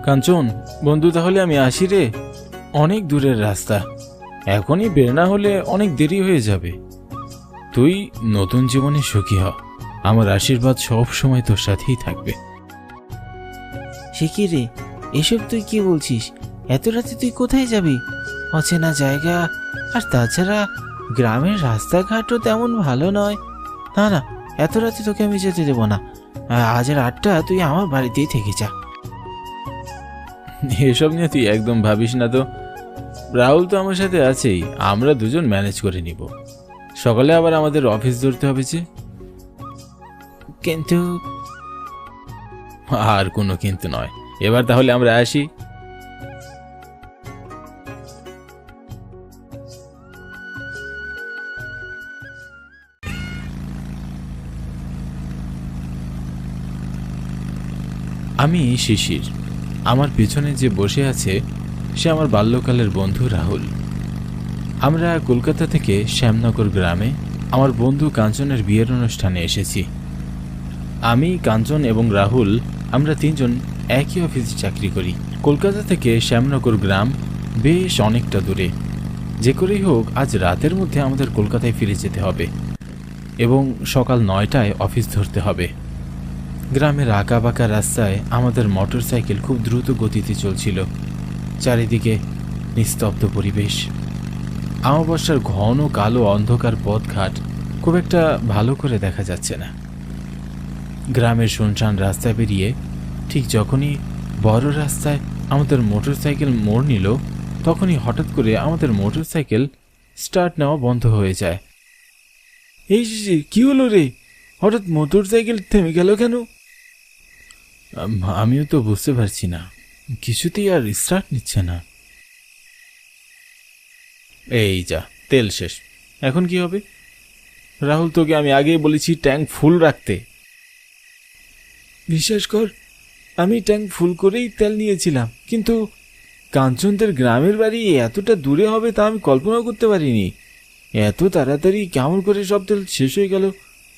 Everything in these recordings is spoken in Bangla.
কাঞ্চন বন্ধু, তাহলে আমি আসি রে। অনেক দূরের রাস্তা, এখনই বের না হলে অনেক দেরি হয়ে যাবে। তুই নতুন জীবনে সুখী হ, আমার আশীর্বাদ সব সময় তোর সাথেই থাকবে। সে কি রে, এসব তুই কি বলছিস? এত রাতে তুই কোথায় যাবি? অচেনা জায়গা, আর তাছাড়া গ্রামের রাস্তাঘাটও তেমন ভালো নয়। না না, এত রাতে তোকে আমি যেতে দেবো না। আজ রাতটা তুই আমার বাড়িতেই থেকে যা। এসব নিয়ে তুই একদম ভাবিস না তো, রাহুল তো আমার সাথে আছেই, আমরা দুজন ম্যানেজ করে নিব। সকালে আবার আমাদের অফিস ধরতে হবে যে। কিন্তু আর কোনো কিন্তু নয়, এবার তাহলে আমরা আসি। আমি শিশির, আমার পিছনে যে বসে আছে সে আমার বাল্যকালের বন্ধু রাহুল। আমরা কলকাতা থেকে শ্যামনগর গ্রামে আমার বন্ধু কাঞ্চনের বিয়ের অনুষ্ঠানে এসেছি। আমি, কাঞ্চন এবং রাহুল, আমরা তিনজন একই অফিসে চাকরি করি। কলকাতা থেকে শ্যামনগর গ্রাম বেশ অনেকটা দূরে। যে করেই হোক আজ রাতের মধ্যে আমাদের কলকাতায় ফিরে যেতে হবে এবং সকাল 9টায় অফিস ধরতে হবে। গ্রামের আঁকাবাঁকা রাস্তায় আমাদের মোটর সাইকেল খুব দ্রুত গতিতে চলছিল। চারিদিকে নিস্তব্ধ পরিবেশ, আমাবস্যার ঘন কালো অন্ধকার পথঘাট খুব একটা ভালো করে দেখা যাচ্ছে না। গ্রামের শুনশান রাস্তায় বেরিয়ে ঠিক যখনই বড় রাস্তায় আমাদের মোটর সাইকেল মোড় নিল, তখনই হঠাৎ করে আমাদের মোটর সাইকেল স্টার্ট নেওয়া বন্ধ হয়ে যায়। এই কি হলো রে, হঠাৎ মোটর সাইকেল থেমে গেল কেন? আমিও তো বুঝতে পারছি না, কিছুতেই আর স্টার্ট নিচ্ছে না। এই যা, তেল শেষ, এখন কি হবে? রাহুল, তোকে আমি আগেই বলেছি ট্যাঙ্ক ফুল রাখতে। বিশ্বাস কর, আমি ট্যাঙ্ক ফুল করেই তেল নিয়েছিলাম, কিন্তু কাঞ্চনদের গ্রামের বাড়ি এতটা দূরে হবে তা আমি কল্পনাও করতে পারিনি। এত তাড়াতাড়ি কেমন করে সব তেল শেষ হয়ে গেল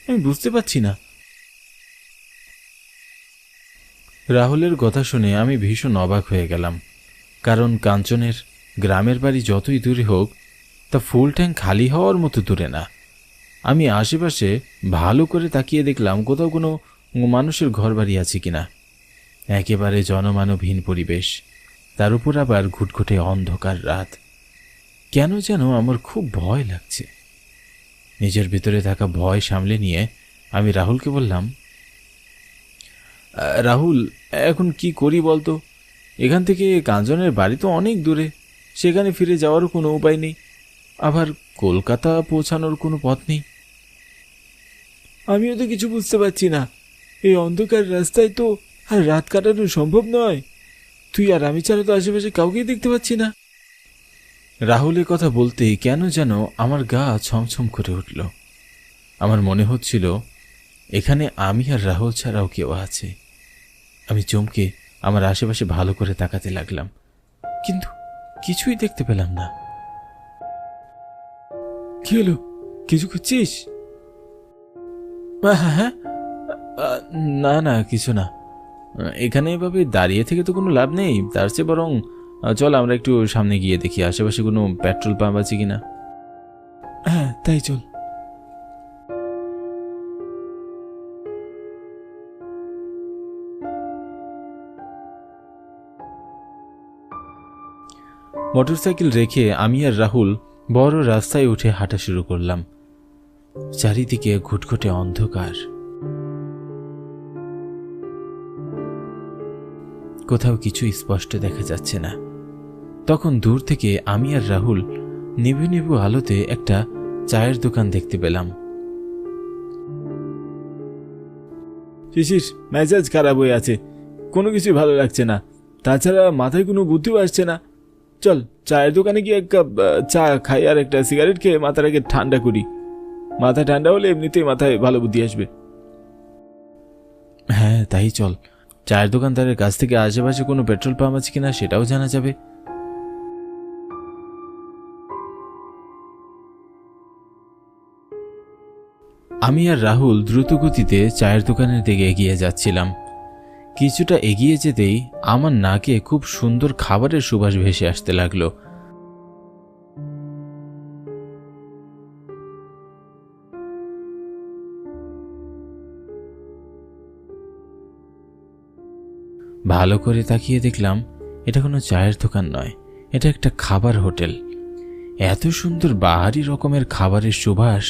আমি বুঝতে পারছি না। রাহুলের কথা শুনে আমি ভীষণ অবাক হয়ে গেলাম, কারণ কাঞ্চনের গ্রামের বাড়ি যতই দূরে হোক তা ফুল ট্যাঙ্ক খালি হওয়ার মতো দূরে না। আমি আশেপাশে ভালো করে তাকিয়ে দেখলাম কোথাও কোনো মানুষের ঘর বাড়ি আছে কিনা। একেবারে জনমানবহীন পরিবেশ, তার উপর আবার ঘুটঘুটে অন্ধকার রাত। কেন যেন আমার খুব ভয় লাগছে। নিজের ভিতরে থাকা ভয় সামলে নিয়ে আমি রাহুলকে বললাম, রাহুল, এখন কি করি বলতো? এখান থেকে কাঞ্চনের বাড়ি তো অনেক দূরে, সেখানে ফিরে যাওয়ারও কোনো উপায় নেই, আবার কলকাতা পৌঁছানোর কোনো পথ নেই। আমিও তো কিছু বুঝতে পারছি না, এই অন্ধকার রাস্তায় তো আর রাত কাটানো সম্ভব নয়। তুই আর আমি ছাড়া তো আশেপাশে কাউকেই দেখতে পাচ্ছি না। রাহুলের কথা বলতেই কেন যেন আমার গা ছমছম করে উঠল। আমার মনে হচ্ছিল এখানে আমি আর রাহুল ছাড়াও কেউ আছে। আমি চমকে আমার আশেপাশে ভালো করে তাকাতে লাগলাম, কিন্তু কিছুই দেখতে পেলাম না। কি হলো, কিছু খুঁজছিস? হ্যাঁ, না না, কিছু না। এখানে এভাবে দাঁড়িয়ে থেকে তো কোনো লাভ নেই, তার চেয়ে বরং চল আমরা একটু সামনে গিয়ে দেখি আশেপাশে কোনো পেট্রোল পাম্প আছে কিনা। হ্যাঁ, তাই চল। মোটরসাইকেল রেখে আমি আর রাহুল বড় রাস্তায় উঠে হাঁটা শুরু করলাম। চারিদিকে ঘুটঘুটে অন্ধকার, কোথাও কিছু স্পষ্ট দেখা যাচ্ছে না। তখন দূর থেকে আমি আর রাহুল নিভু নিভু আলোতে একটা চায়ের দোকান দেখতে পেলাম। শিশির, মেজাজ খারাপ হয়ে আছে, কোনো কিছু ভালো লাগছে না, তাছাড়া মাথায় কোনো বুদ্ধিও আসছে না। চল চায়ের দোকানে গিয়ে এক কাপ চা খাই আর একটা সিগারেট খেয়ে মাথাটাকে ঠান্ডা করি। মাথা ঠান্ডা হলে এমনিতেই মাথায় ভালো বুদ্ধি আসবে। হ্যাঁ তাই চল, চায়ের দোকানদারের কাছ থেকে আশেপাশে কোনো পেট্রোল পাম্প আছে কিনা সেটাও জানা যাবে। আমি আর রাহুল দ্রুত গতিতে চায়ের দোকানের দিকে এগিয়ে যাচ্ছিলাম, কিছুটা এগিয়ে যেতেই আমার নাকে খুব সুন্দর খাবারের সুবাস ভেসে আসতে লাগলো। ভালো করে তাকিয়ে দেখলাম এটা কোনো চায়ের দোকান নয়, এটা একটা খাবার হোটেল। এত সুন্দর বাহারি রকমের খাবারের সুবাস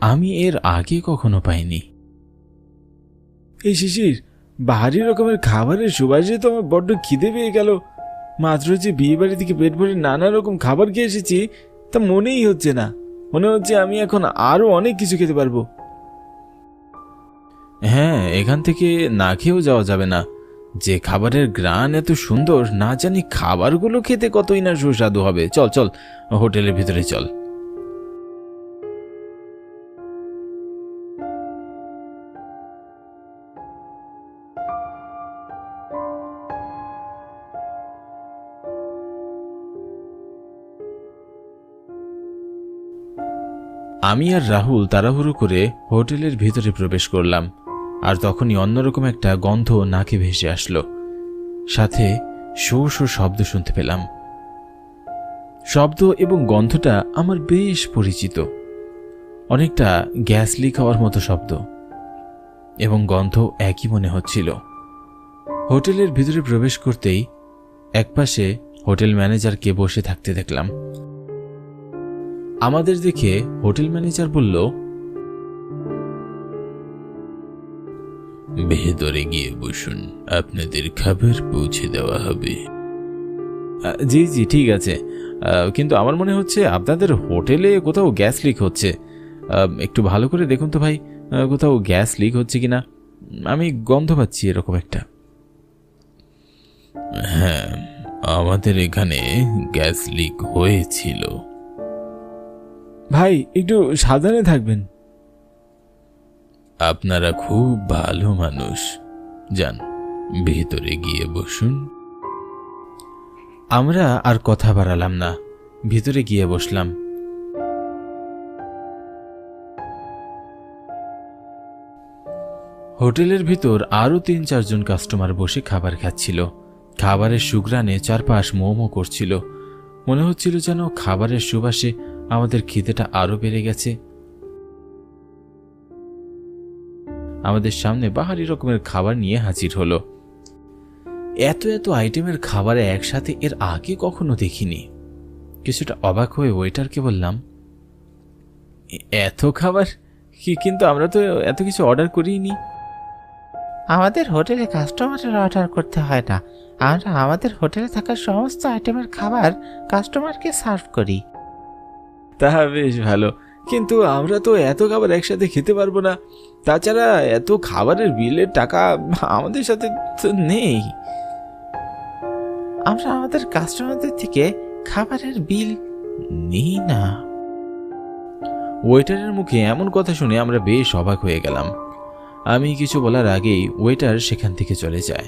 আমি এর আগে কখনো পাইনি। এই শিশির, বাহারি রকমের খাবারের সুবাসে তো আমার বড্ড খিদে পেয়ে গেল। মাত্র যে বিয়ে বাড়ি থেকে পেট ভরে নানা রকম খাবার খেয়ে এসেছি তা মনেই হচ্ছে না। মনে হচ্ছে আমি এখন আরো অনেক কিছু খেতে পারবো। হ্যাঁ, এখান থেকে না খেয়েও যাওয়া যাবে না। যে খাবারের ঘ্রাণ এত সুন্দর, না জানি খাবারগুলো খেতে কতই না সুস্বাদু হবে। চল চল, হোটেলের ভিতরে চল। আমি আর রাহুল তাড়াহুড়ো করে হোটেলের ভিতরে প্রবেশ করলাম, আর তখনই অন্যরকম একটা গন্ধ নাকে ভেসে আসলো। সাথে শো শো শব্দ শুনতে পেলাম। শব্দ এবং গন্ধটা আমার বেশ পরিচিত। অনেকটা গ্যাস লিক হওয়ার মতো শব্দ এবং গন্ধ একই মনে হচ্ছিল। হোটেলের ভিতরে প্রবেশ করতেই একপাশে হোটেল ম্যানেজারকে বসে থাকতে দেখলাম। আমাদের দেখে হোটেল ম্যানেজার বলল, ভেতরে গিয়ে বসুন, আপনাদের খাবার পৌঁছে দেওয়া হবে। জি জি ঠিক আছে, কিন্তু আমার মনে হচ্ছে আপনাদের হোটেলে কোথাও গ্যাস লিক হচ্ছে। একটু ভালো করে দেখুন তো ভাই, কোথাও গ্যাস লিক হচ্ছে কিনা। আমি গন্ধ পাচ্ছি এরকম একটা। হ্যাঁ, আমাদের এখানে গ্যাস লিক হয়েছিল। ভাই, একটু সাবধানে থাকবেন। আপনারা খুব ভালো মানুষ, যান ভেতরে গিয়ে বসুন। আমরা আর কথা বাড়ালাম না, ভিতরে গিয়ে বসলাম। হোটেলের ভিতর আরো ৩-৪ জন কাস্টমার বসে খাবার খাচ্ছিল। খাবারের সুঘ্রাণে চারপাশ মো মো করছিল। মনে হচ্ছিল যেন খাবারের সুবাসে আমাদের খিদেটা আরো বেড়ে গেছে। আমাদের সামনে বাহারি রকমের খাবার নিয়ে হাজির হলো। এত এত আইটেমের খাবারে একসাথে এর আগে কখনো দেখিনি। কিছুটা অবাক হয়ে ওয়েটারকে বললাম, এত খাবার কি? কিন্তু আমরা তো এত কিছু অর্ডার করিনি। আমাদের হোটেলে কাস্টমারের অর্ডার করতে হয় না, আমরা আমাদের হোটেলে থাকা সমস্ত আইটেমের খাবার কাস্টমারকে সার্ভ করি। তা বেশ ভালো, কিন্তু আমরা তো এত খাবার একসাথে খেতে পারবো না। তাছাড়া এত খাবারের বিলের টাকা আমাদের সাথে তো নেই। আমরা আমাদের কাস্টমারদের থেকে খাবারের বিল নিই না। ওয়েটারের মুখে এমন কথা শুনে আমরা বেশ অবাক হয়ে গেলাম। আমি কিছু বলার আগেই ওয়েটার সেখান থেকে চলে যায়।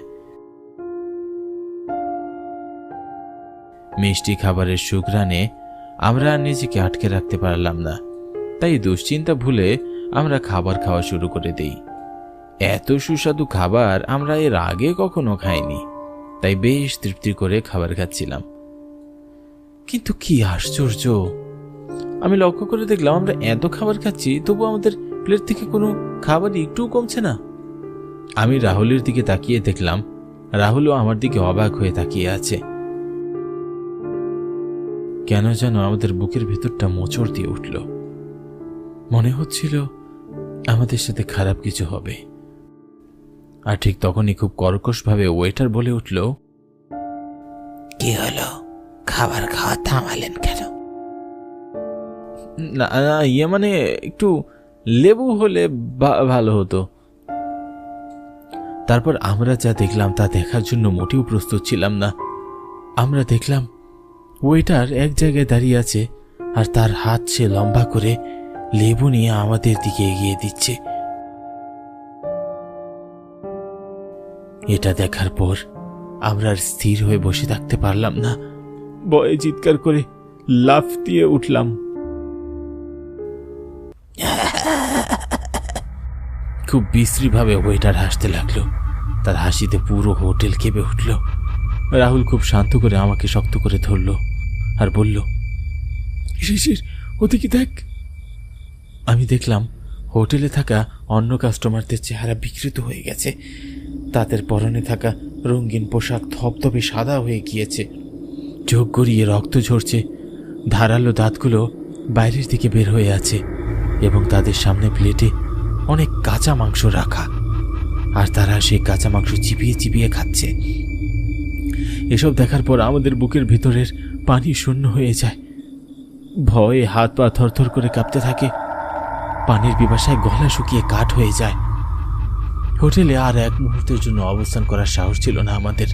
মিষ্টি খাবারের সুঘ্রাণে আমরা নিজেকে আটকে রাখতে পারলাম না, তাই দুশ্চিন্তা ভুলে আমরা খাবার খাওয়া শুরু করে দেই। এত সুস্বাদু খাবার আমরা এর আগে কখনো খাইনি, তাই বেশ তৃপ্তি করে খাবার খাচ্ছিলাম। কিন্তু কি আশ্চর্য, আমি লক্ষ্য করে দেখলাম আমরা এত খাবার খাচ্ছি তবু আমাদের প্লেট থেকে কোনো খাবারই একটু কমছে না। আমি রাহুলের দিকে তাকিয়ে দেখলাম রাহুলও আমার দিকে অবাক হয়ে তাকিয়ে আছে। কেন যেন আমাদের বুকের ভিতরটা মোচড় দিয়ে উঠল। মনে হচ্ছিল আমাদের সাথে খারাপ কিছু হবে। আর ঠিক তখনই খুব কর্কশভাবে ওয়েটার বলে উঠল, কি হলো, খাবার খাওয়া থামালেন কেন? না না, ইয়ে মানে একটু লেবু হলে ভালো হতো। তারপর আমরা যা দেখলাম তা দেখার জন্য মোটেও প্রস্তুত ছিলাম না। আমরা দেখলাম ওয়েটার এক জায়গায় দাঁড়িয়ে আছে আর তার হাত সে লম্বা করে লেবু নিয়ে আমাদের দিকে এগিয়ে দিচ্ছে। এটা দেখার পর আমরা আর স্থির হয়ে বসে থাকতে পারলাম না, ভয়ে চিৎকার করে লাফ দিয়ে উঠলাম। খুব বিশ্রীভাবে ওয়েটার হাসতে লাগলো। তার হাসিতে পুরো হোটেল কেঁপে উঠল। রাহুল খুব শান্ত করে আমাকে শক্ত করে ধরল আর বলল, শিশির, ওদিকে দেখ। আমি দেখলাম হোটেলে থাকা অন্য কাস্টমারদের চেহারা বিকৃত হয়ে গেছে। তাদের পরনে থাকা রঙিন পোশাক ধবধবে সাদা হয়ে গিয়েছে, চোখ গড়িয়ে রক্ত ঝরছে, ধারালো দাঁতগুলো বাইরের দিকে বের হয়ে আছে এবং তাদের সামনে প্লেটে অনেক কাঁচা মাংস রাখা, আর তারা সেই কাঁচা মাংস চিবিয়ে চিবিয়ে খাচ্ছে। এসব দেখার পর আমাদের বুকের ভিতরের পানি শূন্য হয়ে যায়। ভয়ে হাত পা থরথর করে কাঁপতে থাকে। পানির পিপাসায় গলা শুকিয়ে কাঠ হয়ে যায়। হোটেলে আর এক মুহূর্তের জন্য অবস্থান করার সাহস ছিল না আমাদের।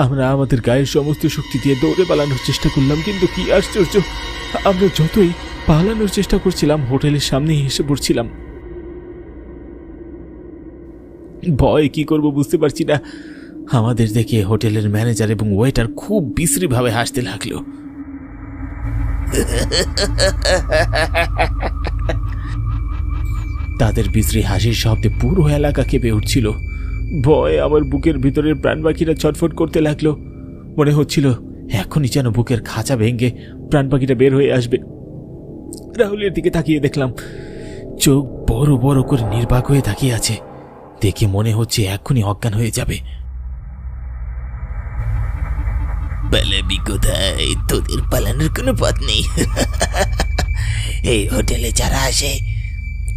আমরা আমাদের গায়ের সমস্ত শক্তি দিয়ে দৌড়ে পালানোর চেষ্টা করলাম, কিন্তু কি আশ্চর্য, আমরা যতই পালানোর চেষ্টা করছিলাম হোটেলের সামনেই এসে পড়ছিলাম। ভয় কি করব বুঝতে পারছি না। আমাদের দেখে হোটেলের ম্যানেজার এবং ওয়েটার খুব বিশ্রীভাবে হাসতে লাগলো। তাদের বিশ্রী হাসির শব্দে পুরো এলাকা কেঁপে উঠছিল। ভয়ে আমার বুকের ভিতরের প্রাণ পাখিরা ছটফট করতে লাগলো। মনে হচ্ছিল এখনই যেন বুকের খাঁচা ভেঙে প্রাণ পাখিটা বের হয়ে আসবে। রাহুলের দিকে তাকিয়ে দেখলাম চোখ বড় বড় করে নির্বাক হয়ে তাকিয়ে আছে। দেখে মনে হচ্ছে এখনই অজ্ঞান হয়ে যাবে। পালাবি কোথায়? তোদের পালানোর কোনো পথ নেই। এই হোটেলে যারা আসে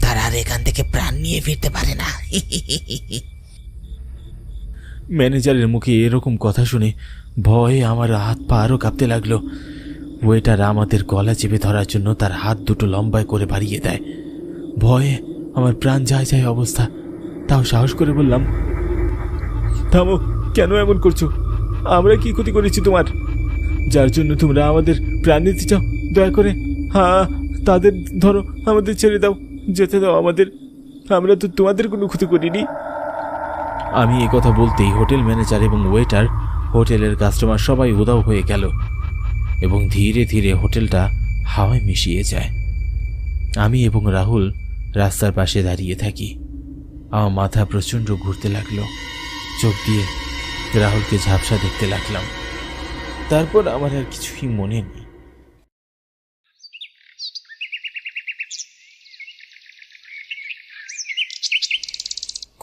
তারা আর এখান থেকে প্রাণ নিয়ে ফিরতে পারে না। ম্যানেজারের মুখে এরকম কথা শুনে ভয়ে আমার হাত পা আরও কাঁপতে লাগলো। ওয়েটার আমাদের গলা চেপে ধরার জন্য তার হাত দুটো লম্বায় করে বাড়িয়ে দেয়। ভয়ে আমার প্রাণ যায় যায় অবস্থা। তাও সাহস করে বললাম, থামো, কেন এমন করছো? আমরা কি ক্ষতি করেছি তোমার, যার জন্য তোমরা আমাদের প্রাণ নিতে চাও? দয়া করে হ্যাঁ তাদের ধরো, আমাদের ছেড়ে দাও, যেতে দাও আমাদের। আমরা তো তোমাদের কোনো ক্ষতি করিনি। আমি এ কথা বলতেই হোটেল ম্যানেজার এবং ওয়েটার, হোটেলের কাস্টমার সবাই উধাও হয়ে গেল এবং ধীরে ধীরে হোটেলটা হাওয়ায় মিশিয়ে যায়। আমি এবং রাহুল রাস্তার পাশে দাঁড়িয়ে থাকি। আমার মাথা প্রচণ্ড ঘুরতে লাগলো। চোখ দিয়ে রাহুলকে ঝাপসা দেখতে লাগলাম। তারপর আমার আর কিছুই মনে নেই।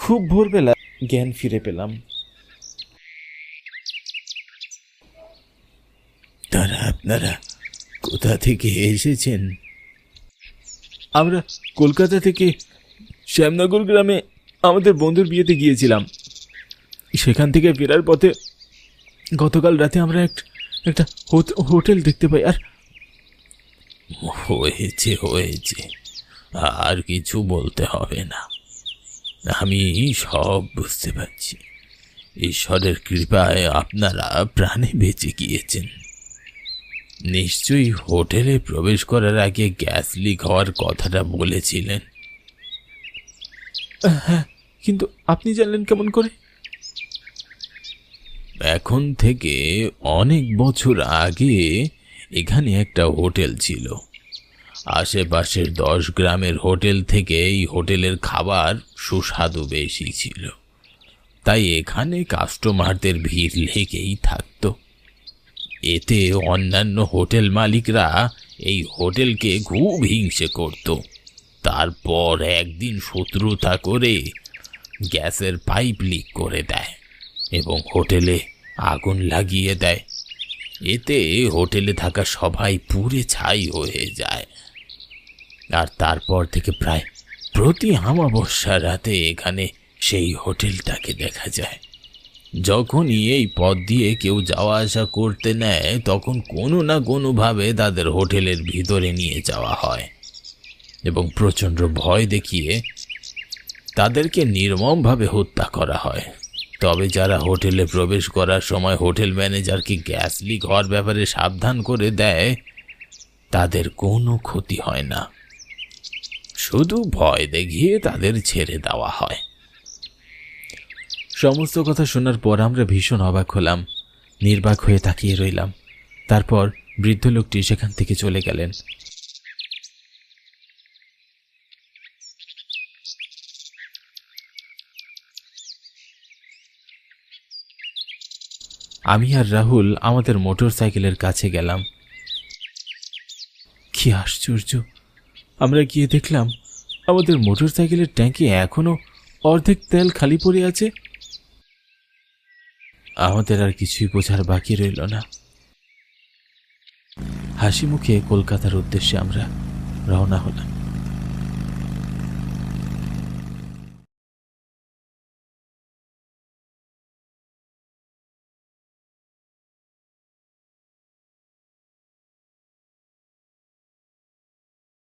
খুব ভোরবেলা জ্ঞান ফিরে পেলাম। আপনারা কোথা থেকে এসেছেন? আমরা কলকাতা থেকে শ্যামনগর গ্রামে আমাদের বন্ধুর বিয়েতে গিয়েছিলাম। সেখান থেকে ফেরার পথে গতকাল রাতে আমরা একটা হোটেল দেখতে পাই। আর হয়েছে হয়েছে, আর কিছু বলতে হবে না। আমি সব বুঝতে পারছি। ঈশ্বরের কৃপায় আপনারা প্রাণে বেঁচে গিয়েছেন। নিশ্চয়ই হোটেলে প্রবেশ করার আগে গ্যাস লিক হওয়ার কথাটা বলেছিলেন। হ্যাঁ, কিন্তু আপনি জানলেন কেমন করে? এখন থেকে অনেক বছর আগে এখানে একটা হোটেল ছিল। আশেপাশের 10 গ্রামের হোটেল থেকে এই হোটেলের খাবার সুস্বাদু বেশি ছিল, তাই এখানে কাস্টমারদের ভিড় লেগেই থাকতো। এতে অন্যান্য হোটেল মালিকরা এই হোটেলকে খুব হিংসে করত। তারপর একদিন শত্রুতা করে গ্যাসের পাইপ লিক করে দেয় এবং হোটেলে আগুন লাগিয়ে দেয়। এতে হোটেলে থাকা সবাই পুড়ে ছাই হয়ে যায়। আর তারপর থেকে প্রায় প্রতি অমাবস্যা রাতে এখানে সেই হোটেলটাকে দেখা যায়। যখনই এই পথ দিয়ে কেউ যাওয়া আসা করতে নেয়, তখন কোনো না কোনোভাবে তাদের হোটেলের ভিতরে নিয়ে যাওয়া হয় এবং প্রচণ্ড ভয় দেখিয়ে তাদেরকে নির্মমভাবে হত্যা করা হয়। তবে যারা হোটেলে প্রবেশ করার সময় হোটেল ম্যানেজারকে গ্যাস লিক হওয়ার ব্যাপারে সাবধান করে দেয়, তাদের কোনো ক্ষতি হয় না, শুধু ভয় দেখিয়ে তাদের ছেড়ে দেওয়া হয়। সমস্ত কথা শোনার পর আমরা ভীষণ অবাক হলাম, নির্বাক হয়ে তাকিয়ে রইলাম। তারপর বৃদ্ধ লোকটি সেখান থেকে চলে গেলেন। আমি আর রাহুল আমাদের মোটর সাইকেলের কাছে গেলাম। কি আশ্চর্য, আমরা গিয়ে দেখলাম আমাদের মোটর সাইকেলের ট্যাঙ্কে এখনো অর্ধেক তেল খালি পড়ে আছে। আমাদের আর কিছুই বোঝার বাকি রইল না। হাসি মুখে কলকাতার উদ্দেশ্যে আমরা রওনা হলাম।